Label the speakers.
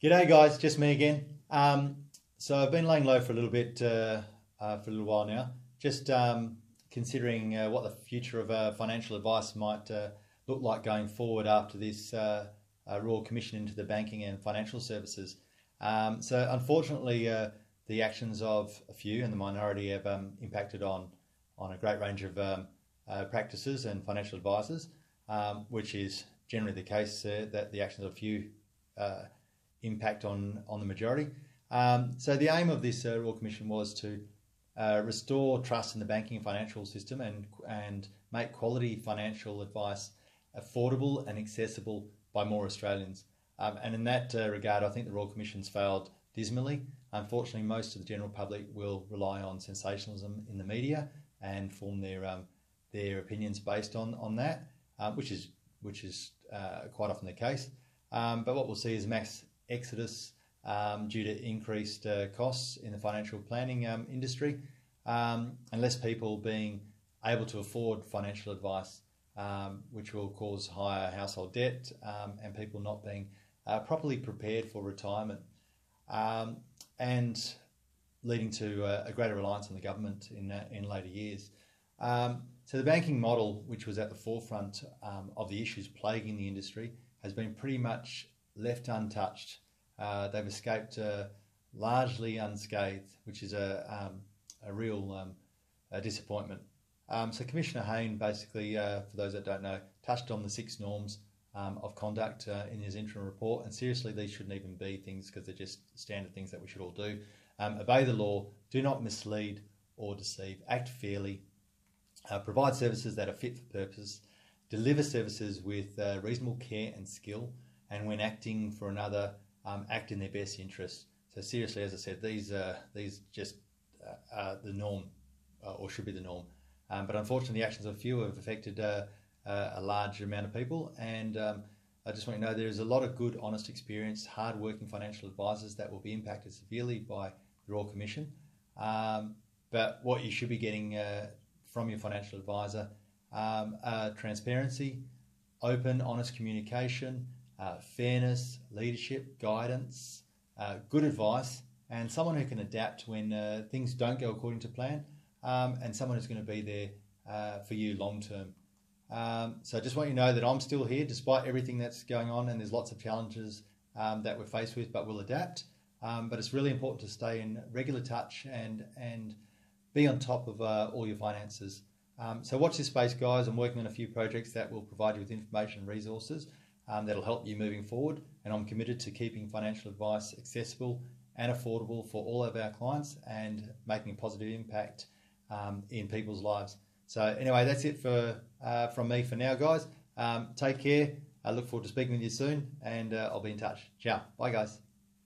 Speaker 1: G'day guys, just me again. So I've been laying low for a little bit, for a little while now, just considering what the future of financial advice might look like going forward after this Royal Commission into the banking and financial services. So unfortunately, the actions of a few and the minority have impacted on a great range of practices and financial advisors, which is generally the case that the actions of a few impact on the majority. So the aim of this Royal Commission was to restore trust in the banking and financial system and make quality financial advice affordable and accessible by more Australians. And in that regard, I think the Royal Commission's failed dismally. Unfortunately, most of the general public will rely on sensationalism in the media and form their opinions based on that, which is quite often the case. But what we'll see is mass exodus due to increased costs in the financial planning industry, and less people being able to afford financial advice, which will cause higher household debt and people not being properly prepared for retirement, and leading to a greater reliance on the government in later years. So the banking model, which was at the forefront of the issues plaguing the industry, has been pretty much left untouched. They've escaped largely unscathed, which is a real disappointment. So Commissioner Hayne basically, for those that don't know, touched on the 6 norms of conduct in his interim report, and seriously, these shouldn't even be things because they're just standard things that we should all do. Obey the law, do not mislead or deceive, act fairly, provide services that are fit for purpose, deliver services with reasonable care and skill, and when acting for another, act in their best interest. So seriously, as I said, these just are the norm, or should be the norm. But unfortunately, the actions of a few have affected a large amount of people, and I just want you to know there is a lot of good, honest, experienced, hard-working financial advisors that will be impacted severely by the Royal Commission. But what you should be getting from your financial advisor are transparency, open, honest communication, fairness, leadership, guidance, good advice, and someone who can adapt when things don't go according to plan, and someone who's going to be there for you long term. So I just want you to know that I'm still here despite everything that's going on, and there's lots of challenges that we're faced with, but we'll adapt. But it's really important to stay in regular touch and be on top of all your finances. So watch this space, guys. I'm working on a few projects that will provide you with information and resources that'll help you moving forward, and I'm committed to keeping financial advice accessible and affordable for all of our clients and making a positive impact in people's lives. So anyway, that's it from me for now, guys. Take care. I look forward to speaking with you soon, and I'll be in touch. Ciao. Bye, guys.